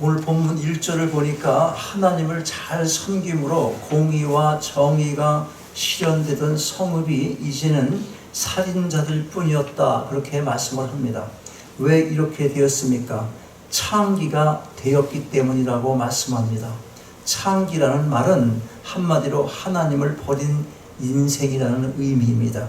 오늘 본문 1절을 보니까 하나님을 잘 섬김으로 공의와 정의가 실현되던 성읍이 이제는 살인자들 뿐이었다, 그렇게 말씀을 합니다. 왜 이렇게 되었습니까? 창기가 되었기 때문이라고 말씀합니다. 창기라는 말은 한마디로 하나님을 버린 인생이라는 의미입니다.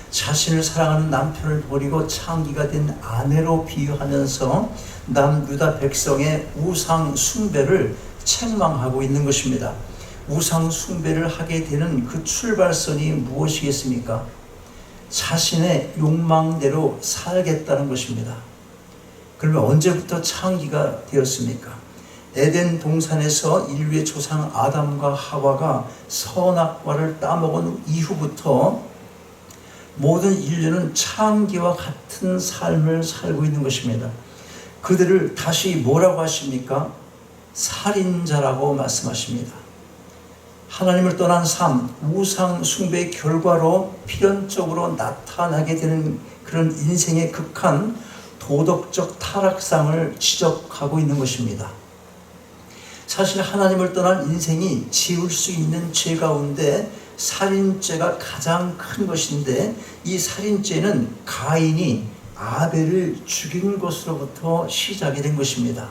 자신을 사랑하는 남편을 버리고 창기가 된 아내로 비유하면서 남유다 백성의 우상 숭배를 책망하고 있는 것입니다. 우상 숭배를 하게 되는 그 출발선이 무엇이겠습니까? 자신의 욕망대로 살겠다는 것입니다. 그러면 언제부터 창기가 되었습니까? 에덴 동산에서 인류의 조상 아담과 하와가 선악과를 따먹은 이후부터 모든 인류는 창기와 같은 삶을 살고 있는 것입니다. 그들을 다시 뭐라고 하십니까? 살인자라고 말씀하십니다. 하나님을 떠난 삶, 우상 숭배의 결과로 필연적으로 나타나게 되는 그런 인생의 극한 도덕적 타락상을 지적하고 있는 것입니다. 사실 하나님을 떠난 인생이 지을 수 있는 죄 가운데 살인죄가 가장 큰 것인데, 이 살인죄는 가인이 아벨을 죽인 것으로부터 시작이 된 것입니다.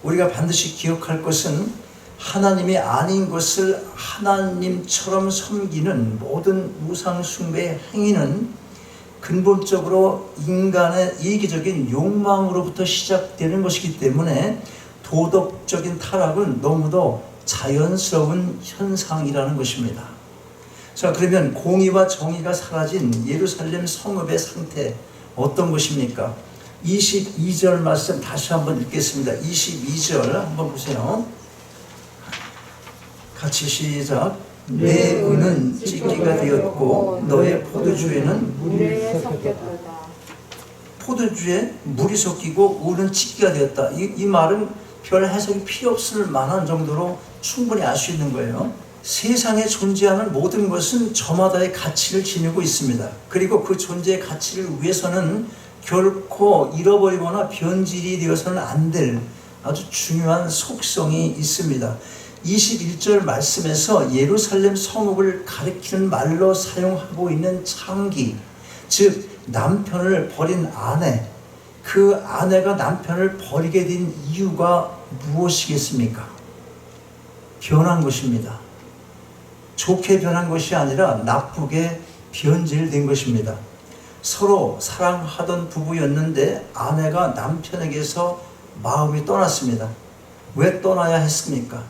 우리가 반드시 기억할 것은 하나님이 아닌 것을 하나님처럼 섬기는 모든 우상 숭배의 행위는 근본적으로 인간의 이기적인 욕망으로부터 시작되는 것이기 때문에 도덕적인 타락은 너무도 자연스러운 현상이라는 것입니다. 자, 그러면 공의와 정의가 사라진 예루살렘 성읍의 상태 어떤 것입니까? 22절 말씀 다시 한번 읽겠습니다. 22절 한번 보세요. 같이 시작. 내 은은 찢기가 되었고 너의 포도주에는 물에 섞였다. 포도주에 물이 섞이고 은은 찢기가 되었다. 이 말은 별 해석이 필요 없을 만한 정도로 충분히 알 수 있는 거예요. 세상에 존재하는 모든 것은 저마다의 가치를 지니고 있습니다. 그리고 그 존재의 가치를 위해서는 결코 잃어버리거나 변질이 되어서는 안 될 아주 중요한 속성이 있습니다. 21절 말씀에서 예루살렘 성읍을 가리키는 말로 사용하고 있는 창기, 즉 남편을 버린 아내, 그 아내가 남편을 버리게 된 이유가 무엇이겠습니까? 변한 것입니다. 좋게 변한 것이 아니라 나쁘게 변질된 것입니다. 서로 사랑하던 부부였는데 아내가 남편에게서 마음이 떠났습니다. 왜 떠나야 했습니까?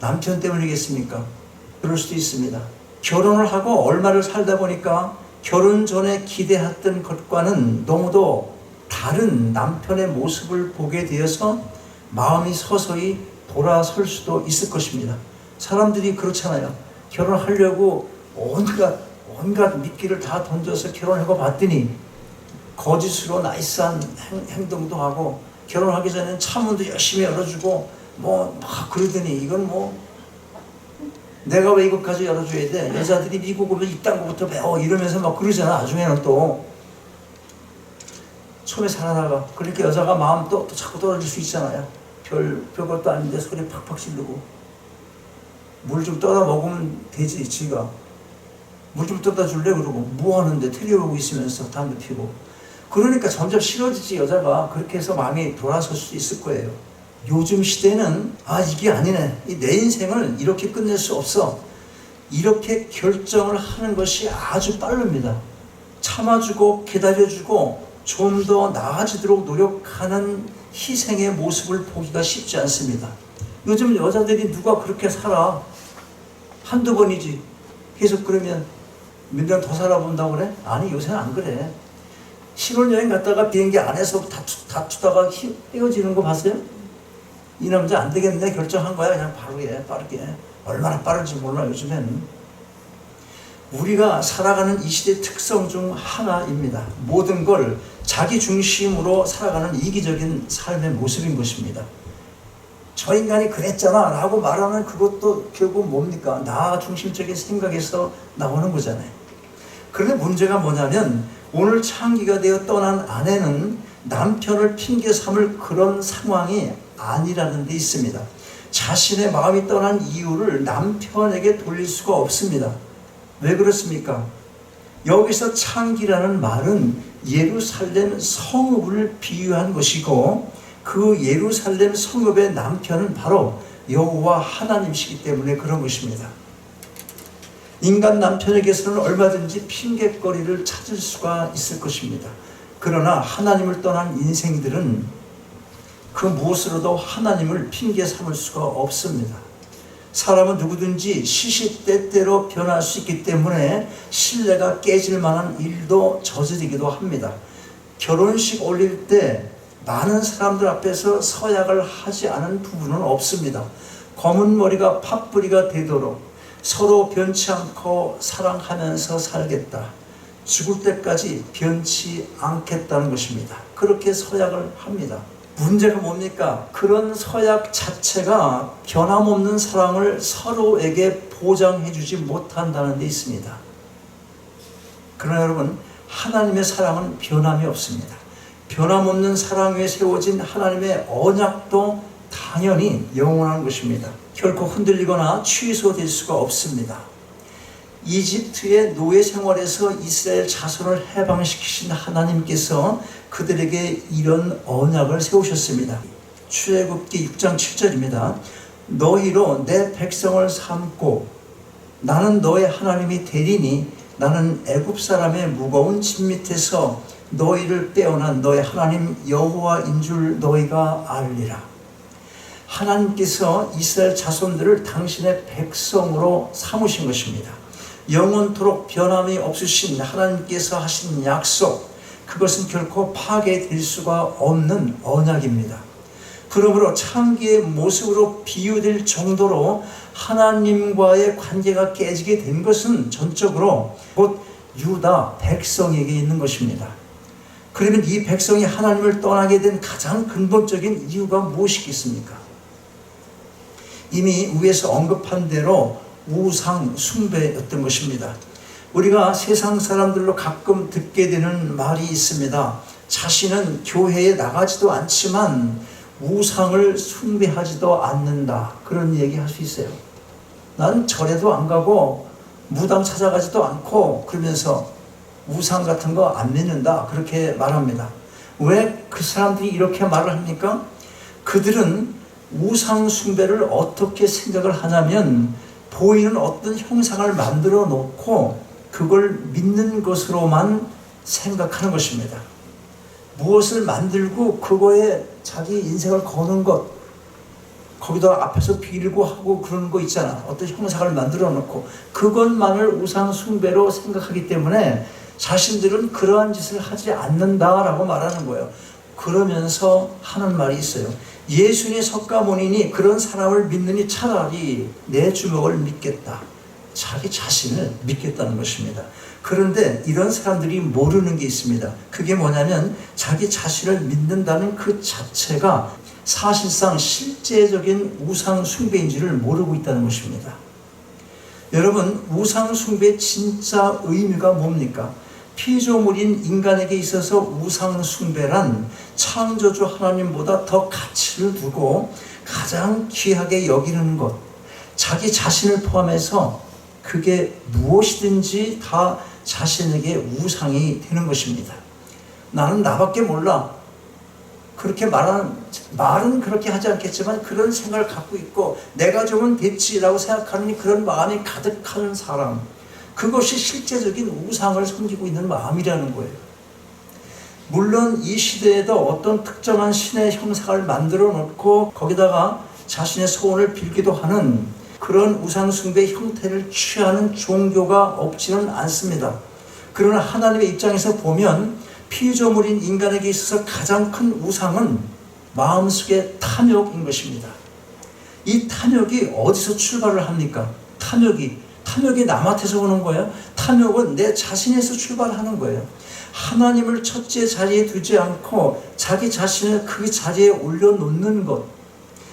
남편 때문이겠습니까? 그럴 수도 있습니다. 결혼을 하고 얼마를 살다 보니까 결혼 전에 기대했던 것과는 너무도 다른 남편의 모습을 보게 되어서 마음이 서서히 돌아설 수도 있을 것입니다. 사람들이 그렇잖아요. 결혼하려고 온갖 미끼를 다 던져서 결혼하고 봤더니 거짓으로 나이스한 행동도 하고, 결혼하기 전에는 차문도 열심히 열어주고 막 그러더니 이건 내가 왜 이것까지 열어줘야 돼? 여자들이 미국 오면 이딴 거부터 배워 이러면서 막 그러잖아. 나중에는 또 처음에 살아나가. 그러니까 여자가 마음 또 자꾸 떨어질 수 있잖아요. 별것도 아닌데 소리 팍팍 지르고. 물 좀 떠다 먹으면 되지. 지가 물 좀 떠다 줄래? 그러고 뭐 하는데 테레비보고 있으면서 담배 피고. 그러니까 점점 싫어지지. 여자가 그렇게 해서 마음이 돌아설 수도 있을 거예요. 요즘 시대는 이게 아니네, 내 인생을 이렇게 끝낼 수 없어, 이렇게 결정을 하는 것이 아주 빠릅니다. 참아주고 기다려주고 좀 더 나아지도록 노력하는 희생의 모습을 보기가 쉽지 않습니다. 요즘 여자들이 누가 그렇게 살아? 한두 번이지. 계속 그러면 몇 년 더 살아본다고 그래? 아니, 요새는 안 그래. 신혼여행 갔다가 비행기 안에서 다투다가 헤어지는 거 봤어요? 이 남자 안 되겠네 결정한 거야. 그냥 바로 빠르게. 얼마나 빠른지 몰라 요즘에는. 우리가 살아가는 이 시대의 특성 중 하나입니다. 모든 걸 자기 중심으로 살아가는 이기적인 삶의 모습인 것입니다. 저 인간이 그랬잖아 라고 말하는 그것도 결국 뭡니까? 나 중심적인 생각에서 나오는 거잖아요. 그런데 문제가 뭐냐면 오늘 창기가 되어 떠난 아내는 남편을 핑계 삼을 그런 상황이 아니라는 데 있습니다. 자신의 마음이 떠난 이유를 남편에게 돌릴 수가 없습니다. 왜 그렇습니까? 여기서 창기라는 말은 예루살렘 성읍을 비유한 것이고, 그 예루살렘 성읍의 남편은 바로 여호와 하나님이시기 때문에 그런 것입니다. 인간 남편에게서는 얼마든지 핑계거리를 찾을 수가 있을 것입니다. 그러나 하나님을 떠난 인생들은 그 무엇으로도 하나님을 핑계 삼을 수가 없습니다. 사람은 누구든지 시시때때로 변할 수 있기 때문에 신뢰가 깨질 만한 일도 저지르기도 합니다. 결혼식 올릴 때 많은 사람들 앞에서 서약을 하지 않은 부분은 없습니다. 검은 머리가 팥뿌리가 되도록 서로 변치 않고 사랑하면서 살겠다, 죽을 때까지 변치 않겠다는 것입니다. 그렇게 서약을 합니다. 문제가 뭡니까? 그런 서약 자체가 변함없는 사랑을 서로에게 보장해주지 못한다는 데 있습니다. 그러나 여러분, 하나님의 사랑은 변함이 없습니다. 변함없는 사랑 위에 세워진 하나님의 언약도 당연히 영원한 것입니다. 결코 흔들리거나 취소될 수가 없습니다. 이집트의 노예 생활에서 이스라엘 자손을 해방시키신 하나님께서 그들에게 이런 언약을 세우셨습니다. 출애굽기 6장 7절입니다. 너희로 내 백성을 삼고 나는 너의 하나님이 되리니 나는 애굽 사람의 무거운 짐 밑에서 너희를 빼어난 너의 하나님 여호와인 줄 너희가 알리라. 하나님께서 이스라엘 자손들을 당신의 백성으로 삼으신 것입니다. 영원토록 변함이 없으신 하나님께서 하신 약속, 그것은 결코 파괴될 수가 없는 언약입니다. 그러므로 창기의 모습으로 비유될 정도로 하나님과의 관계가 깨지게 된 것은 전적으로 곧 유다 백성에게 있는 것입니다. 그러면 이 백성이 하나님을 떠나게 된 가장 근본적인 이유가 무엇이겠습니까? 이미 위에서 언급한 대로 우상 숭배였던 것입니다. 우리가 세상 사람들로 가끔 듣게 되는 말이 있습니다. 자신은 교회에 나가지도 않지만 우상을 숭배하지도 않는다, 그런 얘기 할 수 있어요. 난 절에도 안 가고 무당 찾아가지도 않고 그러면서 우상 같은 거 안 믿는다, 그렇게 말합니다. 왜 그 사람들이 이렇게 말을 합니까? 그들은 우상 숭배를 어떻게 생각을 하냐면 보이는 어떤 형상을 만들어 놓고 그걸 믿는 것으로만 생각하는 것입니다. 무엇을 만들고 그거에 자기 인생을 거는 것, 거기다 앞에서 빌고 하고 그러는 거 있잖아. 어떤 형상을 만들어 놓고 그것만을 우상 숭배로 생각하기 때문에 자신들은 그러한 짓을 하지 않는다라고 말하는 거예요. 그러면서 하는 말이 있어요. 예수님의 석가모니니 그런 사람을 믿느니 차라리 내 주먹을 믿겠다, 자기 자신을 믿겠다는 것입니다. 그런데 이런 사람들이 모르는 게 있습니다. 그게 뭐냐면 자기 자신을 믿는다는 그 자체가 사실상 실제적인 우상 숭배인지를 모르고 있다는 것입니다. 여러분, 우상 숭배의 진짜 의미가 뭡니까? 피조물인 인간에게 있어서 우상 숭배란 창조주 하나님보다 더 가치를 두고 가장 귀하게 여기는 것, 자기 자신을 포함해서 그게 무엇이든지 다 자신에게 우상이 되는 것입니다. 나는 나밖에 몰라, 그렇게 말은 그렇게 하지 않겠지만 그런 생각을 갖고 있고 내가 좀 됐지라고 생각하는 그런 마음이 가득한 사람, 그것이 실제적인 우상을 섬기고 있는 마음이라는 거예요. 물론 이 시대에도 어떤 특정한 신의 형상을 만들어 놓고 거기다가 자신의 소원을 빌기도 하는 그런 우상 숭배 형태를 취하는 종교가 없지는 않습니다. 그러나 하나님의 입장에서 보면 피조물인 인간에게 있어서 가장 큰 우상은 마음속의 탐욕인 것입니다. 이 탐욕이 어디서 출발을 합니까? 탐욕이 남한테서 오는 거예요. 탐욕은 내 자신에서 출발하는 거예요. 하나님을 첫째 자리에 두지 않고 자기 자신을 그 자리에 올려놓는 것,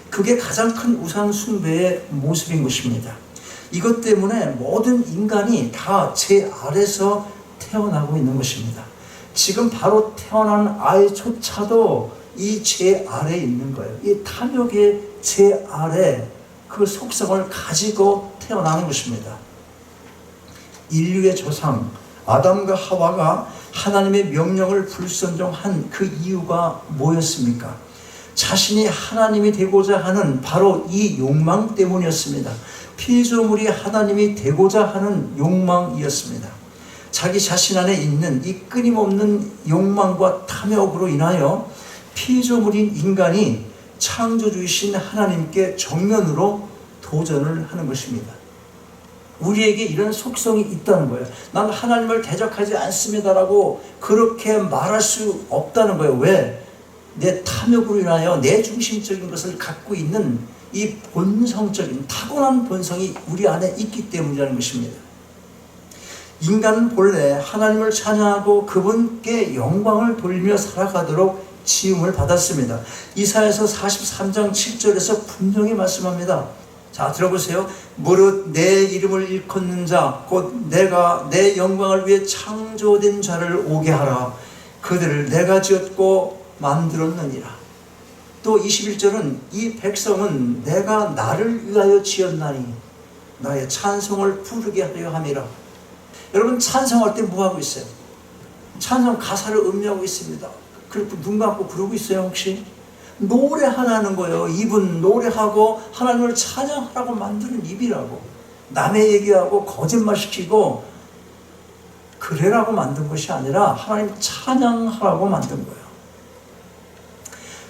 그게 가장 큰 우상 숭배의 모습인 것입니다. 이것 때문에 모든 인간이 다 제 아래서 태어나고 있는 것입니다. 지금 바로 태어난 아이조차도 이 죄 아래에 있는 거예요. 이 탐욕의 죄 아래 그 속성을 가지고 태어나는 것입니다. 인류의 조상 아담과 하와가 하나님의 명령을 불순종한 그 이유가 뭐였습니까? 자신이 하나님이 되고자 하는 바로 이 욕망 때문이었습니다. 피조물이 하나님이 되고자 하는 욕망이었습니다. 자기 자신 안에 있는 이 끊임없는 욕망과 탐욕으로 인하여 피조물인 인간이 창조주이신 하나님께 정면으로 도전을 하는 것입니다. 우리에게 이런 속성이 있다는 거예요. 난 하나님을 대적하지 않습니다라고 그렇게 말할 수 없다는 거예요. 왜? 내 탐욕으로 인하여 내 중심적인 것을 갖고 있는 이 본성적인 타고난 본성이 우리 안에 있기 때문이라는 것입니다. 인간은 본래 하나님을 찬양하고 그분께 영광을 돌리며 살아가도록 지음을 받았습니다. 이사야서 43장 7절에서 분명히 말씀합니다. 자, 들어보세요. 무릇 내 이름을 일컫는 자 곧 내가 내 영광을 위해 창조된 자를 오게 하라. 그들을 내가 지었고 만들었느니라. 또 21절은 이 백성은 내가 나를 위하여 지었나니 나의 찬송을 부르게 하려 함이라. 여러분, 찬송할 때 뭐 하고 있어요? 찬송 가사를 음미하고 있습니다. 그리고 눈 감고 부르고 있어요. 혹시? 노래하라는 거예요. 입은 노래하고 하나님을 찬양하라고 만드는 입이라고. 남의 얘기하고 거짓말시키고 그래라고 만든 것이 아니라 하나님 찬양하라고 만든 거예요.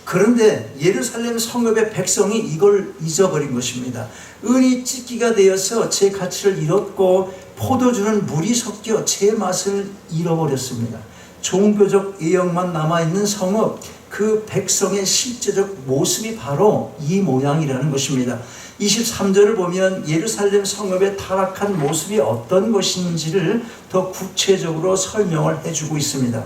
그런데 예루살렘 성읍의 백성이 이걸 잊어버린 것입니다. 은이 찢기가 되어서 제 가치를 잃었고 포도주는 물이 섞여 제 맛을 잃어버렸습니다. 종교적 애형만 남아있는 성읍, 그 백성의 실제적 모습이 바로 이 모양이라는 것입니다. 23절을 보면 예루살렘 성읍의 타락한 모습이 어떤 것인지를 더 구체적으로 설명을 해주고 있습니다.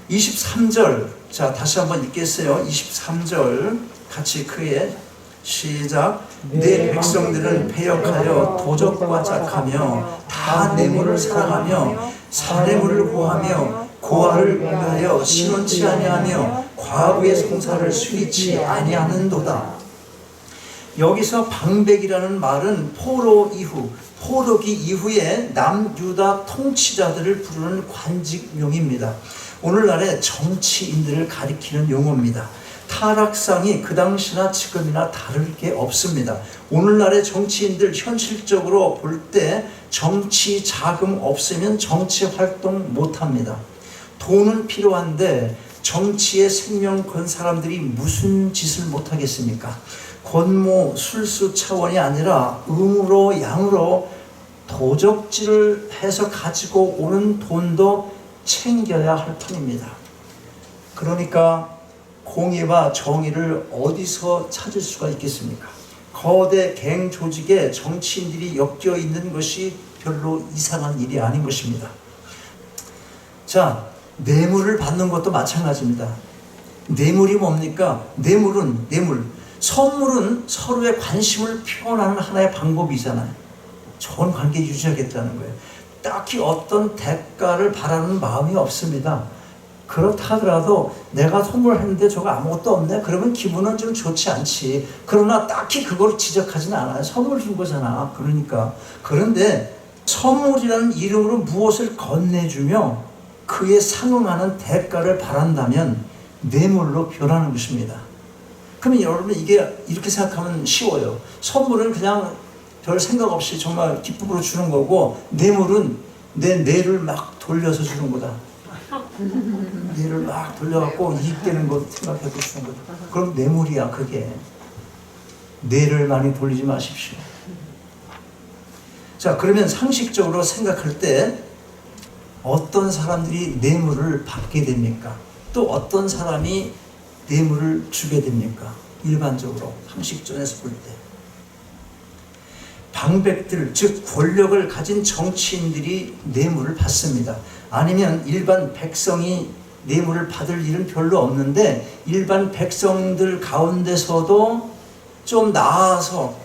23절, 자 다시 한번 읽겠어요. 23절 같이 크게 시작. 내 백성들은 패역하여 도적과 짝하며 다 뇌물을 사랑하며 사내물을 구하며 고아를 위하여 신원치 아니하며 과부의 송사를 수리치 아니하는도다. 여기서 방백이라는 말은 포로기 이후에 남유다 통치자들을 부르는 관직명입니다. 오늘날의 정치인들을 가리키는 용어입니다. 타락상이 그 당시나 지금이나 다를 게 없습니다. 오늘날의 정치인들 현실적으로 볼 때 정치 자금 없으면 정치 활동 못합니다. 돈은 필요한데 정치에 생명 건 사람들이 무슨 짓을 못하겠습니까? 권모 술수 차원이 아니라 음으로 양으로 도적질을 해서 가지고 오는 돈도 챙겨야 할 뿐입니다. 그러니까 공의와 정의를 어디서 찾을 수가 있겠습니까? 거대 갱 조직에 정치인들이 엮여 있는 것이 별로 이상한 일이 아닌 것입니다. 자, 뇌물을 받는 것도 마찬가지입니다. 뇌물이 뭡니까? 뇌물은 선물은 서로의 관심을 표현하는 하나의 방법이잖아요. 좋은 관계 유지하겠다는 거예요. 딱히 어떤 대가를 바라는 마음이 없습니다. 그렇다 하더라도 내가 선물했는데 저거 아무것도 없네? 그러면 기분은 좀 좋지 않지. 그러나 딱히 그걸 지적하지는 않아요. 선물 준 거잖아. 그런데 선물이라는 이름으로 무엇을 건네주며 그에 상응하는 대가를 바란다면 뇌물로 변하는 것입니다. 그러면 여러분 이게 이렇게 생각하면 쉬워요. 선물은 그냥 별 생각 없이 정말 기쁨으로 주는 거고 뇌물은 내 뇌를 막 돌려서 주는 거다. 뇌를 막 돌려갖고 이익 되는 것 생각해서 주는 거다. 그럼 뇌물이야 그게. 뇌를 많이 돌리지 마십시오. 자, 그러면 상식적으로 생각할 때 어떤 사람들이 뇌물을 받게 됩니까? 또 어떤 사람이 뇌물을 주게 됩니까? 일반적으로 상식전에서 볼 때 방백들, 즉 권력을 가진 정치인들이 뇌물을 받습니다. 아니면 일반 백성이 뇌물을 받을 일은 별로 없는데 일반 백성들 가운데서도 좀 나아서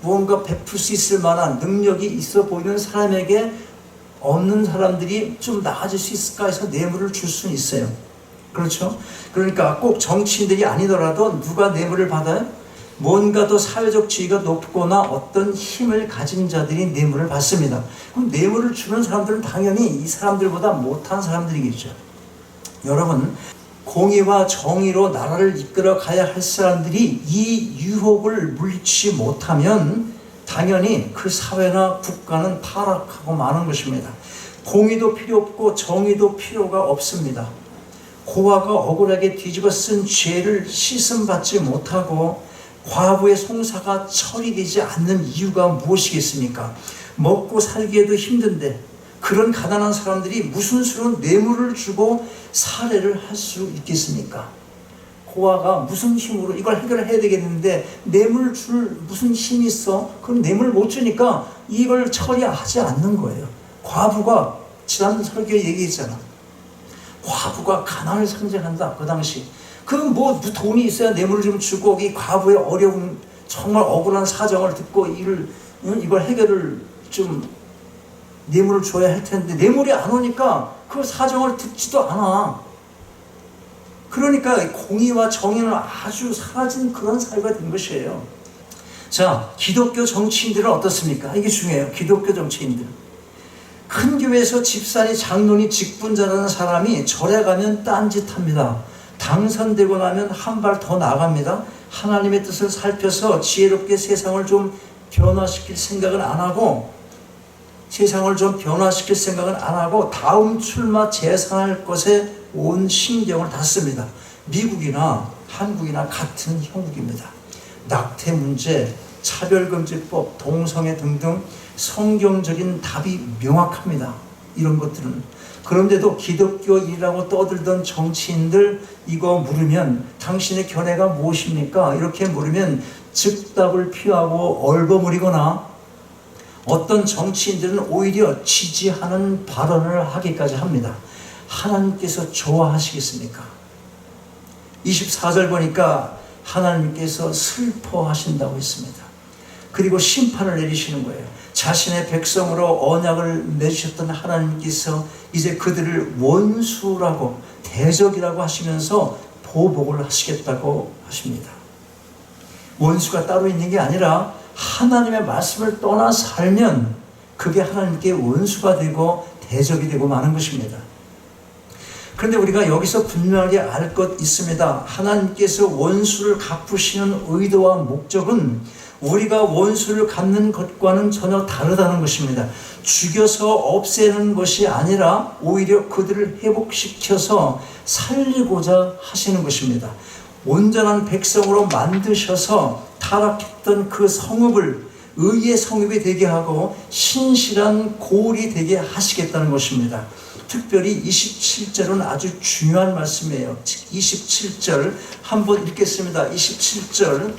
무언가 베풀 수 있을 만한 능력이 있어 보이는 사람에게 없는 사람들이 좀 나아질 수 있을까 해서 뇌물을 줄 수는 있어요. 그렇죠? 그러니까 꼭 정치인들이 아니더라도 누가 뇌물을 받아요? 뭔가 더 사회적 지위가 높거나 어떤 힘을 가진 자들이 뇌물을 받습니다. 그럼 뇌물을 주는 사람들은 당연히 이 사람들보다 못한 사람들이겠죠. 여러분, 공의와 정의로 나라를 이끌어 가야 할 사람들이 이 유혹을 물리치지 못하면 당연히 그 사회나 국가는 타락하고 마는 것입니다. 공의도 필요 없고 정의도 필요가 없습니다. 고아가 억울하게 뒤집어 쓴 죄를 씻음받지 못하고 과부의 송사가 처리되지 않는 이유가 무엇이겠습니까? 먹고 살기에도 힘든데 그런 가난한 사람들이 무슨 수로 뇌물을 주고 살해를 할 수 있겠습니까? 고아가 무슨 힘으로 이걸 해결해야 되겠는데 뇌물 줄 무슨 힘이 있어? 그럼 뇌물 못 주니까 이걸 처리하지 않는 거예요. 과부가 지난 설교에 얘기했잖아. 과부가 가난을 상징한다. 그 당시. 그럼 뭐 돈이 있어야 뇌물을 좀 주고 이 과부의 어려운 정말 억울한 사정을 듣고 이걸 해결을 좀 뇌물을 줘야 할 텐데 뇌물이 안 오니까 그 사정을 듣지도 않아. 그러니까 공의와 정의는 아주 사라진 그런 사회가 된 것이에요. 자, 기독교 정치인들은 어떻습니까? 이게 중요해요. 기독교 정치인들. 큰 교회에서 집사니 장로니 직분자라는 사람이 절에 가면 딴짓합니다. 당선되고 나면 한 발 더 나갑니다. 하나님의 뜻을 살펴서 지혜롭게 세상을 좀 변화시킬 생각은 안 하고 다음 출마 재산할 것에 온 신경을 다 씁니다. 미국이나 한국이나 같은 형국입니다. 낙태 문제, 차별금지법, 동성애 등등 성경적인 답이 명확합니다. 이런 것들은. 그런데도 기독교인이라고 떠들던 정치인들 이거 물으면 당신의 견해가 무엇입니까? 이렇게 물으면 즉답을 피하고 얼버무리거나 어떤 정치인들은 오히려 지지하는 발언을 하기까지 합니다. 하나님께서 좋아하시겠습니까? 24절 보니까 하나님께서 슬퍼하신다고 했습니다. 그리고 심판을 내리시는 거예요. 자신의 백성으로 언약을 맺으셨던 하나님께서 이제 그들을 원수라고 대적이라고 하시면서 보복을 하시겠다고 하십니다. 원수가 따로 있는 게 아니라 하나님의 말씀을 떠나 살면 그게 하나님께 원수가 되고 대적이 되고 마는 것입니다. 그런데 우리가 여기서 분명하게 알 것 있습니다. 하나님께서 원수를 갚으시는 의도와 목적은 우리가 원수를 갚는 것과는 전혀 다르다는 것입니다. 죽여서 없애는 것이 아니라 오히려 그들을 회복시켜서 살리고자 하시는 것입니다. 온전한 백성으로 만드셔서 타락했던 그 성읍을 의의 성읍이 되게 하고 신실한 고을이 되게 하시겠다는 것입니다. 특별히 27절은 아주 중요한 말씀이에요. 27절 한번 읽겠습니다. 27절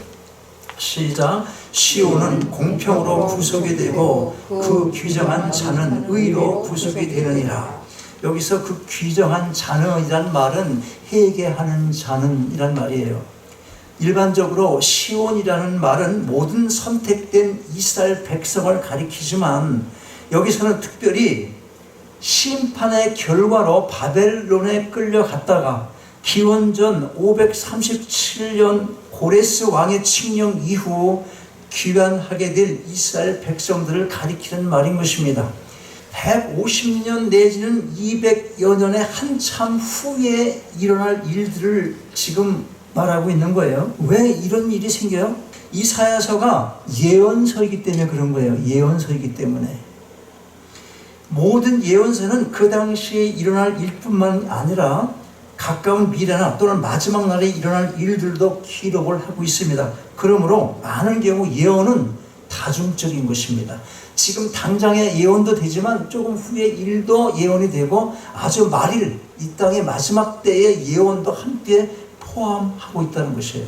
시작. 시온은 공평으로 구속이 되고 그 규정한 자는 의로 구속이 되느니라. 여기서 그 규정한 자는이란 말은 회개하는 자는이란 말이에요. 일반적으로 시온이라는 말은 모든 선택된 이스라엘 백성을 가리키지만 여기서는 특별히 심판의 결과로 바벨론에 끌려갔다가 기원전 537년 고레스 왕의 칙령 이후 귀환하게 될 이스라엘 백성들을 가리키는 말인 것입니다. 150년 내지는 200여 년의 한참 후에 일어날 일들을 지금 말하고 있는 거예요. 왜 이런 일이 생겨요? 이사야서가 예언서이기 때문에 그런 거예요. 예언서이기 때문에. 모든 예언서는 그 당시에 일어날 일뿐만 아니라 가까운 미래나 또는 마지막 날에 일어날 일들도 기록을 하고 있습니다. 그러므로 많은 경우 예언은 다중적인 것입니다. 지금 당장의 예언도 되지만 조금 후의 일도 예언이 되고 아주 말일, 이 땅의 마지막 때의 예언도 함께 포함하고 있다는 것이에요.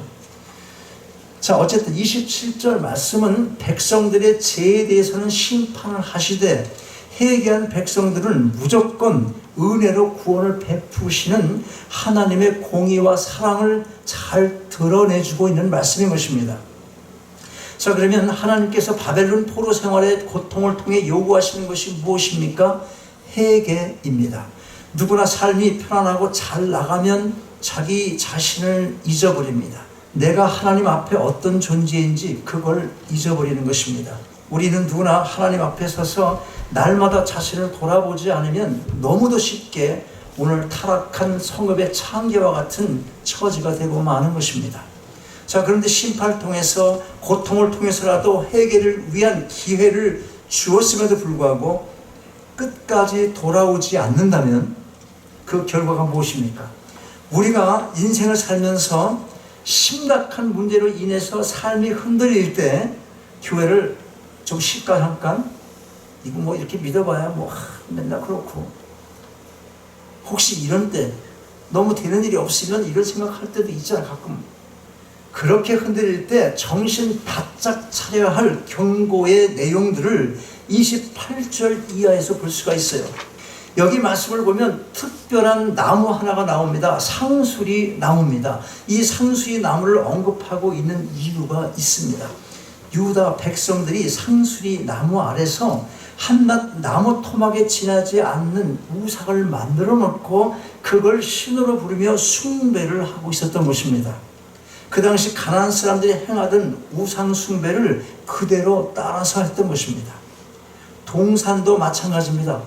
자, 어쨌든 27절 말씀은 백성들의 죄에 대해서는 심판을 하시되 회개한 백성들은 무조건 은혜로 구원을 베푸시는 하나님의 공의와 사랑을 잘 드러내주고 있는 말씀인 것입니다. 자, 그러면 하나님께서 바벨론 포로 생활의 고통을 통해 요구하시는 것이 무엇입니까? 회개입니다. 누구나 삶이 편안하고 잘 나가면 자기 자신을 잊어버립니다. 내가 하나님 앞에 어떤 존재인지 그걸 잊어버리는 것입니다. 우리는 누구나 하나님 앞에 서서 날마다 자신을 돌아보지 않으면 너무도 쉽게 오늘 타락한 성읍의 창기와 같은 처지가 되고 마는 것입니다. 자, 그런데 심판을 통해서, 고통을 통해서라도 회개를 위한 기회를 주었음에도 불구하고 끝까지 돌아오지 않는다면 그 결과가 무엇입니까? 우리가 인생을 살면서 심각한 문제로 인해서 삶이 흔들릴 때 교회를 좀 쉴까 잠깐? 이거 뭐 이렇게 믿어봐야 뭐 맨날 그렇고, 혹시 이런 때 너무 되는 일이 없으면 이런 생각할 때도 있잖아 가끔. 그렇게 흔들릴 때 정신 바짝 차려야 할 경고의 내용들을 28절 이하에서 볼 수가 있어요. 여기 말씀을 보면 특별한 나무 하나가 나옵니다. 상수리 나무입니다. 이 상수리 나무를 언급하고 있는 이유가 있습니다. 유다 백성들이 상수리 나무 아래서 한낱 나무 토막에 지나지 않는 우상을 만들어 놓고 그걸 신으로 부르며 숭배를 하고 있었던 것입니다. 그 당시 가나안 사람들이 행하던 우상 숭배를 그대로 따라서 했던 것입니다. 동산도 마찬가지입니다.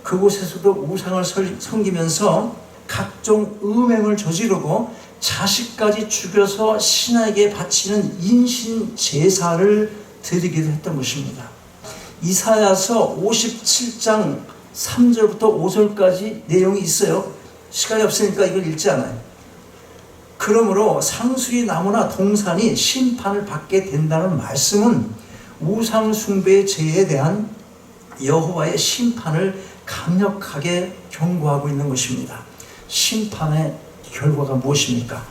그곳에서도 우상을 섬기면서 각종 음행을 저지르고 자식까지 죽여서 신에게 바치는 인신 제사를 드리기도 했던 것입니다. 이사야서 57장 3절부터 5절까지 내용이 있어요. 시간이 없으니까 이걸 읽지 않아요. 그러므로 상수리 나무나 동산이 심판을 받게 된다는 말씀은 우상 숭배의 죄에 대한 여호와의 심판을 강력하게 경고하고 있는 것입니다. 심판의 결과가 무엇입니까?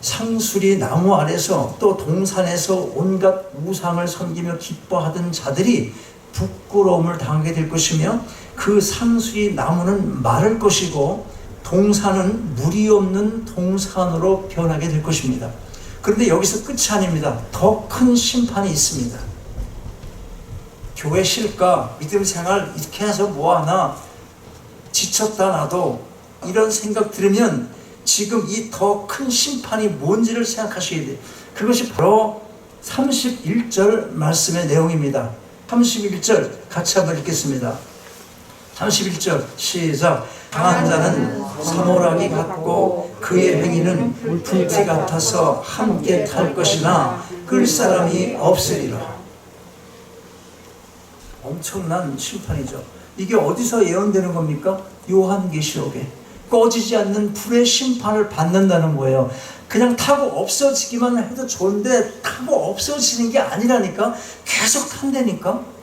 상수리 나무 아래서 또 동산에서 온갖 우상을 섬기며 기뻐하던 자들이 부끄러움을 당하게 될 것이며, 그 상수리 나무는 마를 것이고 동산은 물이 없는 동산으로 변하게 될 것입니다. 그런데 여기서 끝이 아닙니다. 더 큰 심판이 있습니다. 교회 쉴까? 믿음 생활 이렇게 해서 뭐하나? 지쳤다 나도. 이런 생각 들으면 지금 이 더 큰 심판이 뭔지를 생각하셔야 돼요. 그것이 바로 31절 말씀의 내용입니다. 31절 같이 한번 읽겠습니다. 31절 시작. 강한 자는 사모라기 같고 그의 행위는 불티 같아서 함께 탈 것이나 끌 사람이 없으리라. 엄청난 심판이죠. 이게 어디서 예언되는 겁니까? 요한계시록에 꺼지지 않는 불의 심판을 받는다는 거예요. 그냥 타고 없어지기만 해도 좋은데 타고 없어지는 게 아니라니까. 계속 탄다니까.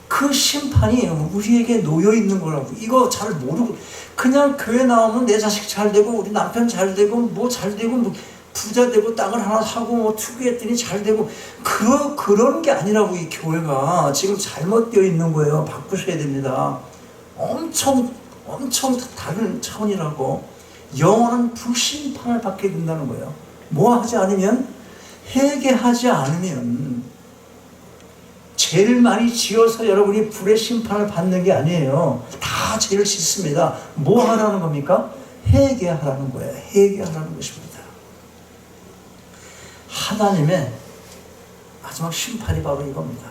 그 심판이 우리에게 놓여 있는 거라고. 이거 잘 모르고 그냥 교회 나오면 내 자식 잘 되고 우리 남편 잘 되고 뭐 잘 되고 뭐 부자 되고 땅을 하나 사고 뭐 투기했더니 잘 되고 그런 게 아니라고. 이 교회가 지금 잘못되어 있는 거예요. 바꾸셔야 됩니다. 엄청 다른 차원이라고. 영원한 불심판을 받게 된다는 거예요. 뭐 하지 않으면, 회개하지 않으면, 죄를 많이 지어서 여러분이 불의 심판을 받는 게 아니에요. 다 죄를 짓습니다. 뭐 하라는 겁니까? 회개하라는 거예요. 회개하라는 것입니다. 하나님의 마지막 심판이 바로 이겁니다.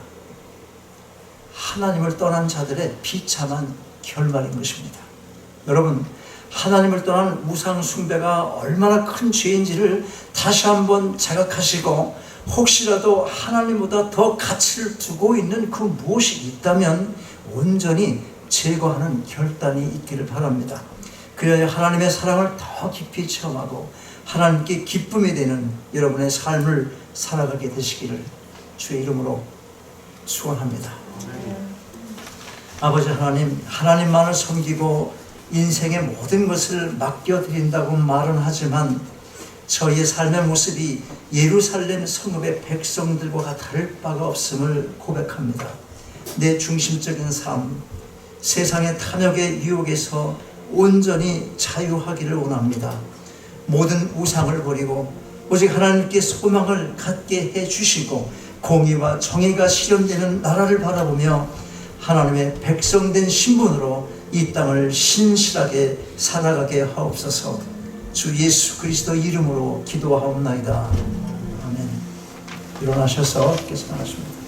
하나님을 떠난 자들의 비참한 결말인 것입니다. 여러분, 하나님을 떠난 우상 숭배가 얼마나 큰 죄인지를 다시 한번 자각하시고, 혹시라도 하나님보다 더 가치를 두고 있는 그 무엇이 있다면 온전히 제거하는 결단이 있기를 바랍니다. 그래야 하나님의 사랑을 더 깊이 체험하고 하나님께 기쁨이 되는 여러분의 삶을 살아가게 되시기를 주의 이름으로 축원합니다. 아버지 하나님, 하나님만을 섬기고 인생의 모든 것을 맡겨드린다고 말은 하지만 저희의 삶의 모습이 예루살렘 성읍의 백성들과 다를 바가 없음을 고백합니다. 내 중심적인 삶, 세상의 탐욕의 유혹에서 온전히 자유하기를 원합니다. 모든 우상을 버리고 오직 하나님께 소망을 갖게 해주시고 공의와 정의가 실현되는 나라를 바라보며 하나님의 백성된 신분으로 이 땅을 신실하게 살아가게 하옵소서. 주 예수 그리스도 이름으로 기도하옵나이다. 아멘. 일어나셔서 기도하십니다.